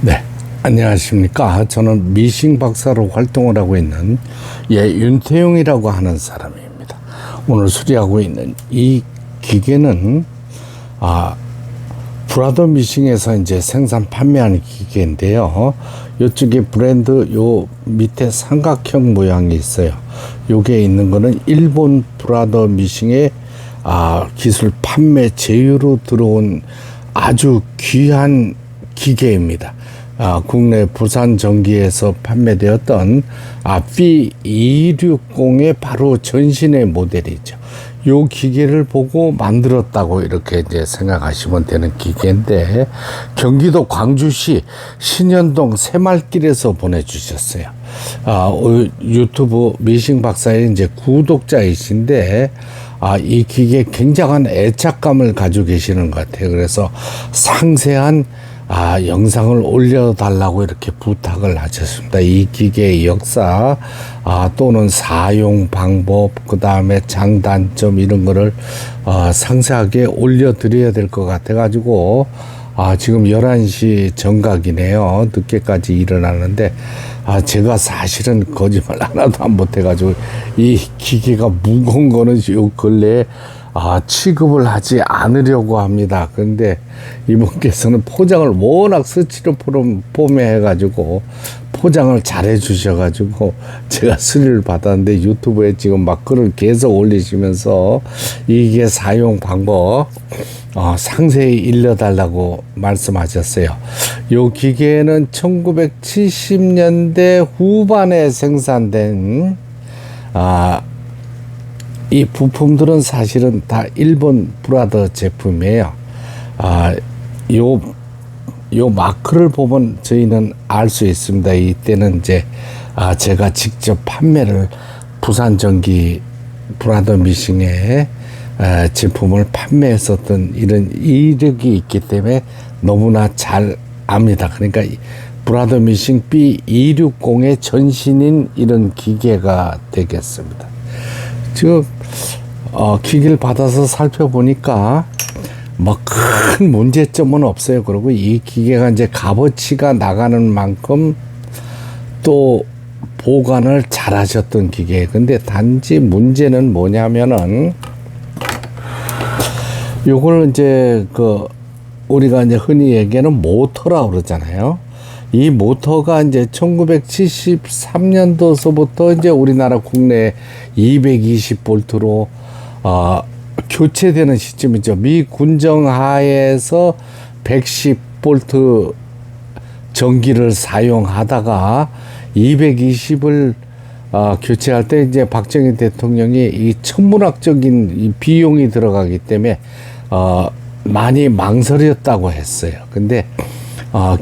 네, 안녕하십니까. 저는 미싱 박사로 활동을 하고 있는 윤태용이라고 하는 사람입니다. 오늘 수리하고 있는 이 기계는 브라더 미싱에서 이제 생산 판매하는 기계인데요. 이쪽에 브랜드 요 밑에 삼각형 모양이 있어요. 요게 있는 거는 일본 브라더 미싱의 기술 판매 제휴로 들어온 아주 귀한 기계입니다. 국내 부산 전기에서 판매되었던 B260의 바로 전신의 모델이죠. 요 기계를 보고 만들었다고 이렇게 이제 생각하시면 되는 기계인데, 경기도 광주시 신현동 새말길에서 보내주셨어요. 유튜브 미싱 박사의 이제 구독자이신데, 이 기계에 굉장한 애착감을 가지고 계시는 것 같아요. 그래서 상세한 영상을 올려달라고 이렇게 부탁을 하셨습니다. 이 기계의 역사, 또는 사용 방법, 그 다음에 장단점 이런 거를 상세하게 올려드려야 될 것 같아가지고 지금 11시 정각이네요. 늦게까지 일어나는데 제가 사실은 거짓말 하나도 안 못해가지고 이 기계가 무거운 거는 요 근래에 취급을 하지 않으려고 합니다. 근데 이분께서는 포장을 워낙 스티로폼에 해가지고 포장을 잘 해주셔가지고 제가 수리를 받았는데, 유튜브에 지금 막 글을 계속 올리시면서 이게 사용 방법 상세히 일러달라고 말씀하셨어요. 요 기계는 1970년대 후반에 생산된 이 부품들은 사실은 다 일본 브라더 제품이에요. 요 마크를 보면 저희는 알 수 있습니다. 이때는 이제 제가 직접 판매를 부산 전기 브라더 미싱에 제품을 판매했었던 이런 이력이 있기 때문에 너무나 잘 압니다. 그러니까 브라더 미싱 B260의 전신인 이런 기계가 되겠습니다. 지금 기기를 받아서 살펴보니까 뭐 큰 문제점은 없어요. 그리고 이 기계가 이제 값어치가 나가는 만큼 또 보관을 잘 하셨던 기계예요. 근데 단지 문제는 뭐냐면은 요걸 이제 우리가 이제 흔히 얘기하는 모터라고 그러잖아요. 이 모터가 이제 1973년도서부터 이제 우리나라 국내에 220볼트로 교체되는 시점이죠. 미 군정 하에서 110볼트 전기를 사용하다가 220을 교체할 때 이제 박정희 대통령이 이 천문학적인 이 비용이 들어가기 때문에 많이 망설였다고 했어요. 근데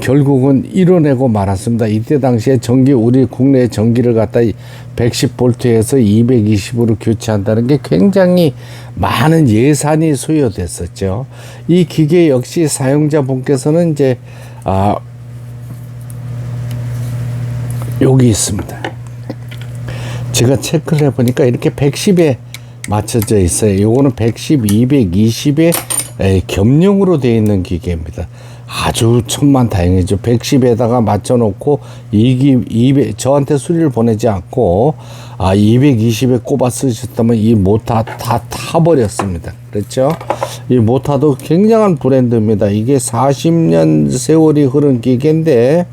결국은 이뤄내고 말았습니다. 이때 당시에 우리 국내 전기를 갖다 110볼트에서 220으로 교체한다는 게 굉장히 많은 예산이 소요됐었죠. 이 기계 역시 사용자분께서는 이제, 여기 있습니다. 제가 체크를 해보니까 이렇게 110에 맞춰져 있어요. 요거는 110, 220에 겸용으로 되어 있는 기계입니다. 아주 천만다행이죠. 110에다가 맞춰놓고 저한테 수리를 보내지 않고 220에 꼽아 쓰셨다면 이 모터 다 타버렸습니다. 그렇죠? 이 모터도 굉장한 브랜드입니다. 이게 40년 세월이 흐른 기계인데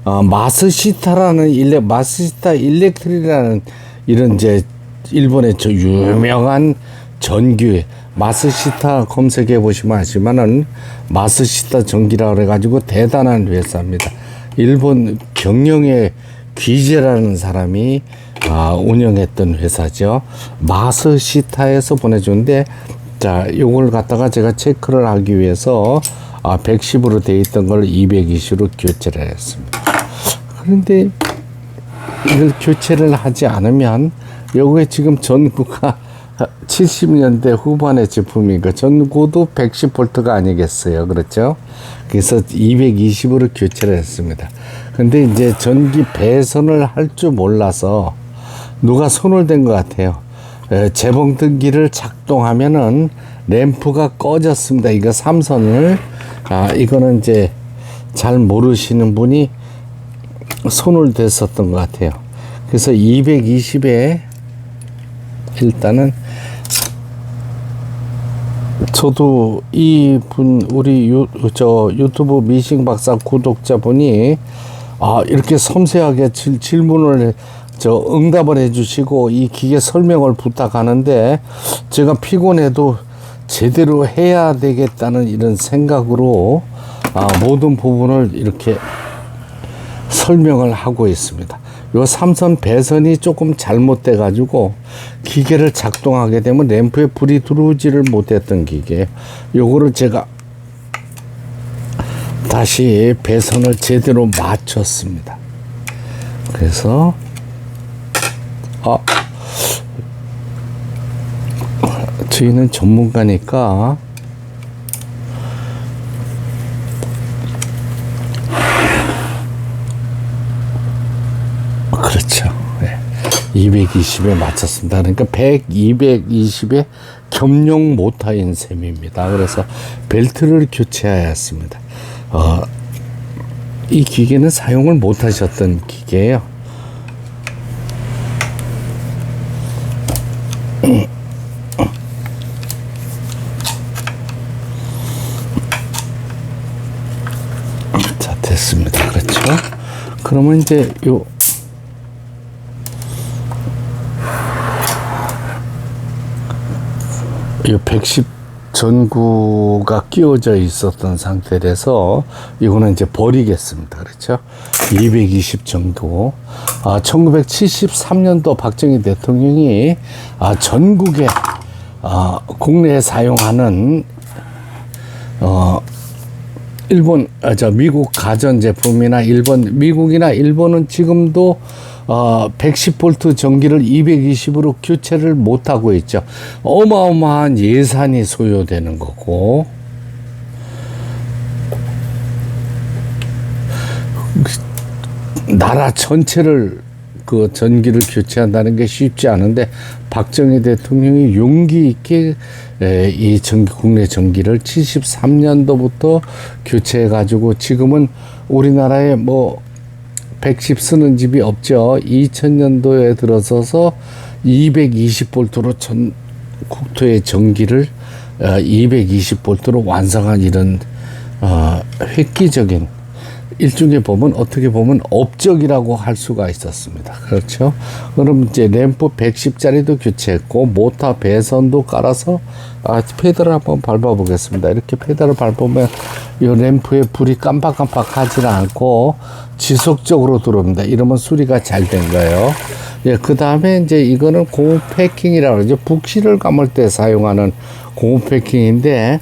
마스시타 일렉트리라는 이런 이제 일본의 저 유명한 전기 마스시타 검색해 보시면 아시면은 마스시타 전기라 그래가지고 대단한 회사입니다. 일본 경영의 귀재라는 사람이 운영했던 회사죠. 마스시타에서 보내주는데, 자, 요걸 갖다가 제가 체크를 하기 위해서 110으로 돼 있던 걸 220으로 교체를 했습니다. 그런데 이걸 교체를 하지 않으면 요게 지금 전구가 70년대 후반의 제품이니까 전구도 110볼트가 아니겠어요. 그렇죠? 그래서 220으로 교체를 했습니다. 근데 이제 전기 배선을 할 줄 몰라서 누가 손을 댄 것 같아요. 재봉등기를 작동하면은 램프가 꺼졌습니다. 이거 삼선을, 이거는 이제 잘 모르시는 분이 손을 댔었던 것 같아요. 그래서 220에 일단은 저도 이분 우리 유튜브 미싱 박사 구독자분이 이렇게 섬세하게 질문을 응답을 해주시고 이 기계 설명을 부탁하는데 제가 피곤해도 제대로 해야 되겠다는 이런 생각으로 모든 부분을 이렇게 설명을 하고 있습니다. 요 삼선 배선이 조금 잘못돼 가지고 기계를 작동하게 되면 램프에 불이 들어오지를 못했던 기계, 요거를 제가 다시 배선을 제대로 맞췄습니다. 그래서 저희는 전문가니까 그렇죠. 네. 220에 맞췄습니다. 그러니까 220에 겸용 모터인 셈입니다. 그래서 벨트를 교체해야 했습니다. 이 기계는 사용을 못 하셨던 기계예요. 자, 됐습니다. 그렇죠. 그러면 이제 요 110 전구가 끼워져 있었던 상태라서 이거는 이제 버리겠습니다. 그렇죠? 220 전구. 1973년도 박정희 대통령이 전국에 국내에 사용하는 일본 미국 가전제품이나 미국이나 일본은 지금도 110V 전기를 220으로 교체를 못하고 있죠. 어마어마한 예산이 소요되는 거고, 나라 전체를 그 전기를 교체한다는 게 쉽지 않은데 박정희 대통령이 용기 있게 이 국내 전기를 73년도부터 교체해 가지고 지금은 우리나라에 110 쓰는 집이 없죠. 2000년도에 들어서서 220V로 전 국토의 전기를 220V로 완성한 이런 획기적인, 일종의 보면 어떻게 보면 업적이라고 할 수가 있었습니다. 그렇죠? 그럼 이제 램프 110짜리도 교체했고 모터 배선도 깔아서 페달을 한번 밟아 보겠습니다. 이렇게 페달을 밟으면 이 램프에 불이 깜빡깜빡하지 않고 지속적으로 들어옵니다. 이러면 수리가 잘 된 거예요. 예, 그 다음에 이제 이거는 고무 패킹이라고 그러죠. 북실을 감을 때 사용하는 고무 패킹인데,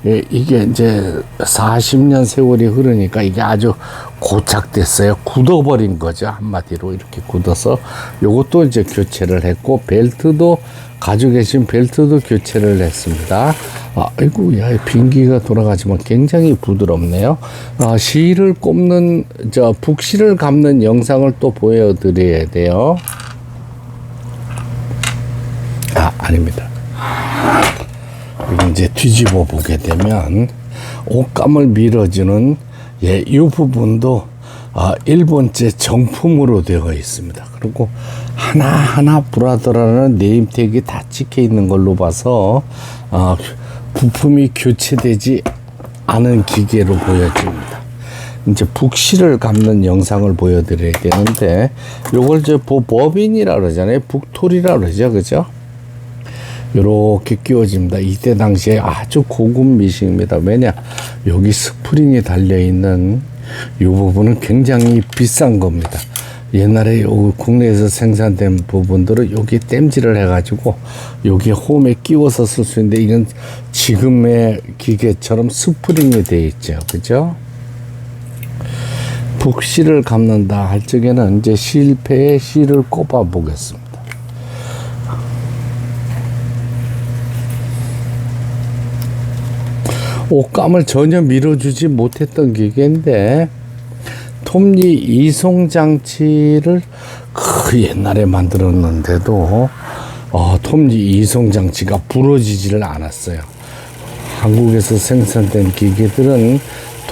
예, 이게 이제 40년 세월이 흐르니까 이게 아주 고착됐어요. 굳어버린 거죠. 한마디로 이렇게 굳어서 요것도 이제 교체를 했고, 벨트도 가지고 계신 벨트도 교체를 했습니다. 아이고, 야, 빙기가 돌아가지만 굉장히 부드럽네요. 실을 꼽는, 북실을 감는 영상을 또 보여드려야 돼요. 아닙니다. 이제 뒤집어 보게 되면 옷감을 밀어주는 이 부분도 일본제 정품으로 되어 있습니다. 그리고 하나하나 브라더라는 네임택이 다 찍혀 있는 걸로 봐서 부품이 교체되지 않은 기계로 보여집니다. 이제 북실을 감는 영상을 보여드려야 되는데, 요걸 버빈이라 그러잖아요. 북톨이라 그러죠. 그죠? 요렇게 끼워집니다. 이때 당시에 아주 고급 미싱입니다. 왜냐? 여기 스프링이 달려있는 이 부분은 굉장히 비싼 겁니다. 옛날에 국내에서 생산된 부분들은 여기 땜질을 해가지고 여기 홈에 끼워서 쓸 수 있는데, 이건 지금의 기계처럼 스프링이 되어 있죠. 그죠? 북실을 감는다 할 적에는 이제 실패에 실을 꼽아 보겠습니다. 옷감을 전혀 밀어주지 못했던 기계인데, 톱니 이송 장치를 옛날에 만들었는데도 톱니 이송 장치가 부러지지를 않았어요. 한국에서 생산된 기계들은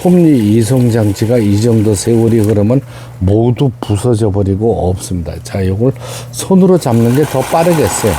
톱니 이송 장치가 이 정도 세월이 그러면 모두 부서져 버리고 없습니다. 자, 요걸 손으로 잡는 게 더 빠르겠어요.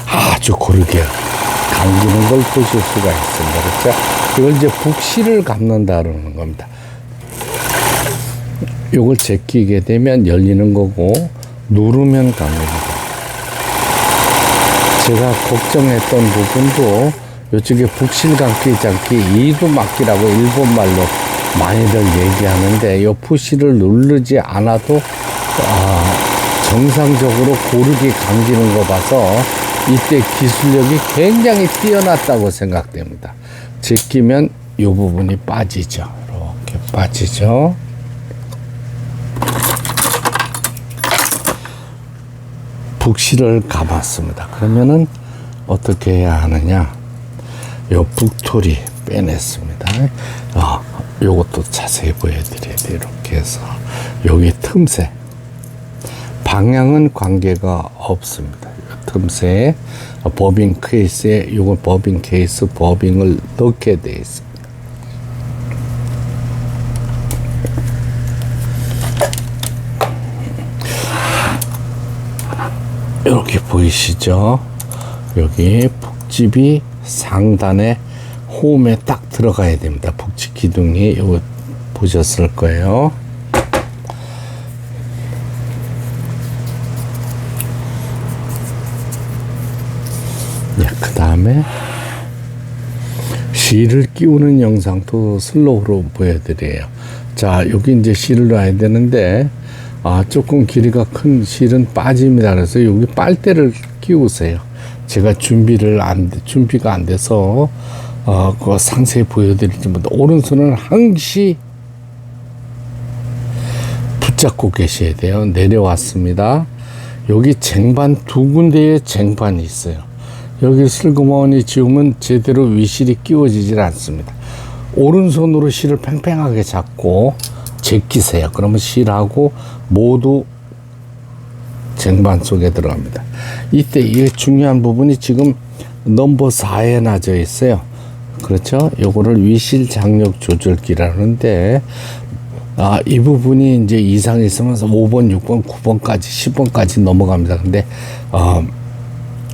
아주 고르게 감기는 걸 보실 수가 있습니다. 그렇죠? 이걸 이제 북실을 감는다 그러는 겁니다. 요걸 제끼게 되면 열리는 거고 누르면 감립니다. 제가 걱정했던 부분도 이쪽에 북실 감기 잡기 이두막기라고 일본말로 많이들 얘기하는데 요 푸시를 누르지 않아도 정상적으로 고르게 감기는 거 봐서 이때 기술력이 굉장히 뛰어났다고 생각됩니다. 제끼면 이 부분이 빠지죠. 이렇게 빠지죠. 북실을 감았습니다. 그러면은 어떻게 해야 하느냐? 요 북토리 빼냈습니다. 요것도 자세히 보여드려야 돼요. 이렇게 해서 여기 틈새 방향은 관계가 없습니다. 틈새에 버빙 케이스에 요거 버빙 케이스 버빙을 넣게 되어 있습니다. 이렇게 보이시죠? 여기 북집이 상단에 홈에 딱 들어가야 됩니다. 북집 기둥이 이거 보셨을 거예요. 그 다음에 실을 끼우는 영상도 슬로우로 보여드려요. 자, 여기 이제 실을 놔야 되는데 조금 길이가 큰 실은 빠집니다. 그래서 여기 빨대를 끼우세요. 제가 준비가 안 돼서 그거 상세히 보여드리지 못해. 오른손은 항시 붙잡고 계셔야 돼요. 내려왔습니다. 여기 쟁반 두 군데에 쟁반이 있어요. 여기 슬그머니 지우면 제대로 위실이 끼워지질 않습니다. 오른손으로 실을 팽팽하게 잡고 제끼세요. 그러면 실하고 모두 쟁반 속에 들어갑니다. 이때 이게 중요한 부분이 지금 넘버 4에 놔져 있어요. 그렇죠? 요거를 위실 장력 조절기라는데 이 부분이 이제 이상이 있으면서 5번, 6번, 9번까지 10번까지 넘어갑니다. 근데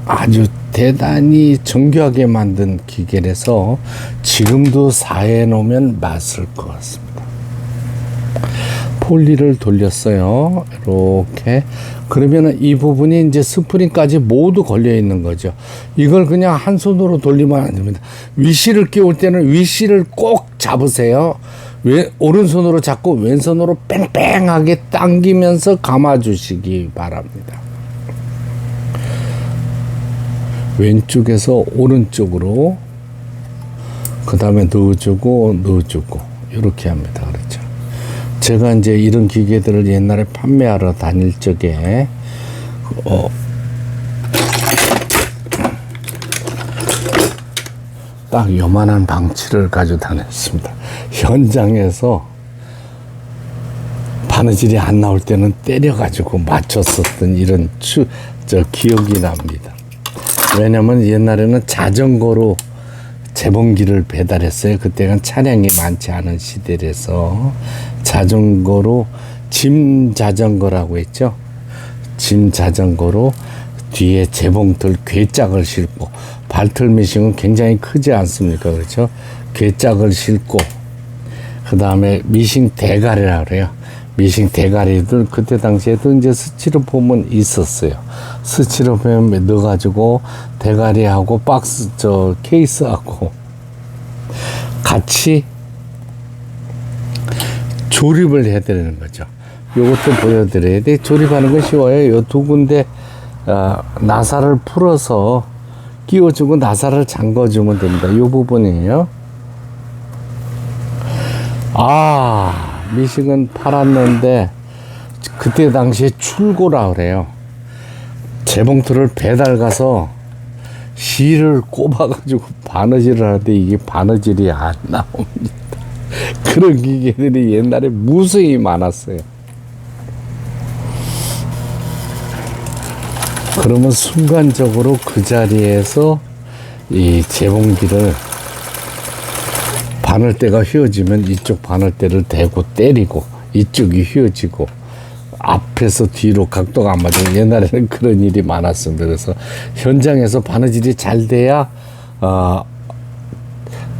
아주 대단히 정교하게 만든 기계라서 지금도 4에 놓으면 맞을 것 같습니다. 폴리를 돌렸어요. 이렇게. 그러면은 이 부분이 이제 스프링까지 모두 걸려 있는 거죠. 이걸 그냥 한 손으로 돌리면 안 됩니다. 위실을 끼울 때는 위실을 꼭 잡으세요. 오른손으로 잡고 왼손으로 뺑뺑하게 당기면서 감아주시기 바랍니다. 왼쪽에서 오른쪽으로 그 다음에 넣어주고 이렇게 합니다. 그렇죠. 제가 이제 이런 기계들을 옛날에 판매하러 다닐 적에 딱 요만한 방치를 가지고 다녔습니다. 현장에서 바느질이 안 나올 때는 때려가지고 맞췄었던 이런 기억이 납니다. 왜냐면 옛날에는 자전거로 재봉기를 배달했어요. 그때는 차량이 많지 않은 시대라서 자전거로 짐 자전거라고 했죠. 짐 자전거로 뒤에 재봉틀 괴짝을 싣고 발틀 미싱은 굉장히 크지 않습니까? 그렇죠? 괴짝을 싣고 그 다음에 미싱 대가리라고 그래요. 미싱 대가리들 그때 당시에도 이제 스티로폼은 있었어요. 스티로폼에 넣어가지고 대가리하고 박스 케이스하고 같이 조립을 해드리는 거죠. 요것도 보여드려야 돼. 조립하는 건 쉬워요. 요 두 군데 나사를 풀어서 끼워주고 나사를 잠궈주면 됩니다. 요 부분이에요. 미싱은 팔았는데 그때 당시에 출고라 그래요. 재봉틀을 배달 가서 실을 꼽아가지고 바느질을 하는데 이게 바느질이 안 나옵니다. 그런 기계들이 옛날에 무수히 많았어요. 그러면 순간적으로 그 자리에서 이 재봉기를 바늘대가 휘어지면 이쪽 바늘대를 대고 때리고 이쪽이 휘어지고 앞에서 뒤로 각도가 안 맞아요. 옛날에는 그런 일이 많았습니다. 그래서 현장에서 바느질이 잘 돼야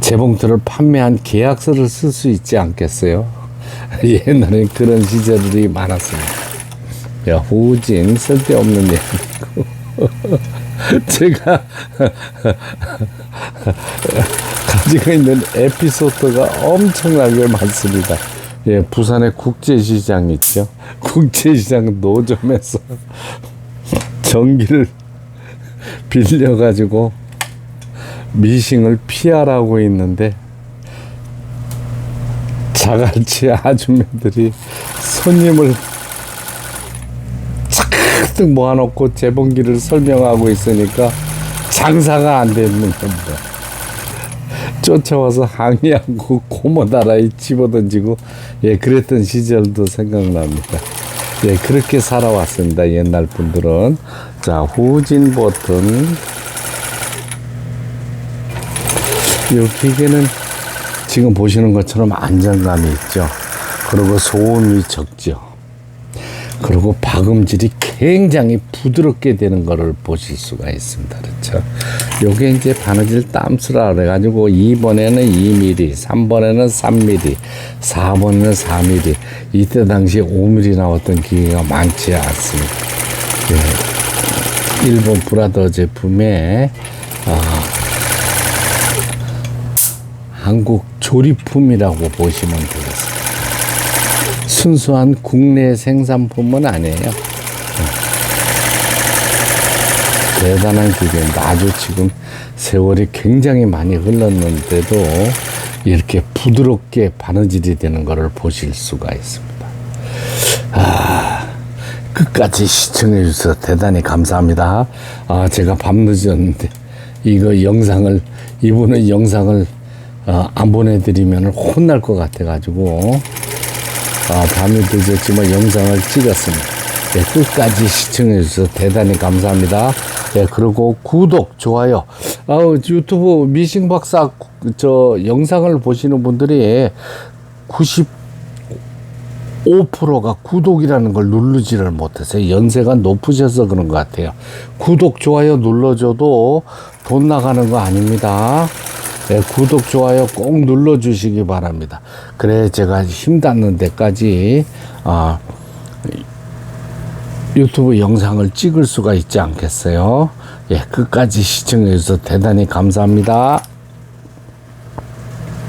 재봉틀을 판매한 계약서를 쓸 수 있지 않겠어요? 옛날에 그런 시절이 많았습니다. 야, 후진 쓸데없는 얘기고 제가 가지고 있는 에피소드가 엄청나게 많습니다. 예, 부산의 국제시장 있죠. 국제시장 노점에서 전기를 빌려가지고 미싱을 피하라고 있는데 자갈치 아줌매들이 손님을 착 모아놓고 재봉기를 설명하고 있으니까 장사가 안 되는 겁니다. 쫓아와서 항의하고 고모다라이 집어던지고 예 그랬던 시절도 생각납니다. 예 그렇게 살아왔습니다. 옛날 분들은. 자, 후진 버튼. 이 기계는 지금 보시는 것처럼 안정감이 있죠. 그리고 소음이 적죠. 그리고 박음질이 굉장히 부드럽게 되는 것을 보실 수가 있습니다. 그렇죠. 요게 이제 바느질 땀수라 그래가지고 2번에는 2mm, 3번에는 3mm, 4번에는 4mm. 이때 당시 5mm 나왔던 기계가 많지 않습니다. 예. 일본 브라더 제품에 한국 조립품이라고 보시면 되겠습니다. 순수한 국내 생산품은 아니에요. 대단한 기계입니다. 아주 지금 세월이 굉장히 많이 흘렀는데도 이렇게 부드럽게 바느질이 되는 것을 보실 수가 있습니다. 끝까지 시청해 주셔서 대단히 감사합니다. 제가 밤늦었는데 이분은 영상을 안 보내드리면 혼날 것 같아가지고 밤이 늦었지만 영상을 찍었습니다. 네, 끝까지 시청해 주셔서 대단히 감사합니다. 네, 그리고 구독, 좋아요. 유튜브 미싱 박사 영상을 보시는 분들이 95%가 구독이라는 걸 누르지를 못해서 연세가 높으셔서 그런 것 같아요. 구독, 좋아요 눌러줘도 돈 나가는 거 아닙니다. 네, 구독, 좋아요 꼭 눌러주시기 바랍니다. 그래 제가 힘 닿는 데까지 유튜브 영상을 찍을 수가 있지 않겠어요? 예, 끝까지 시청해 주셔서 대단히 감사합니다.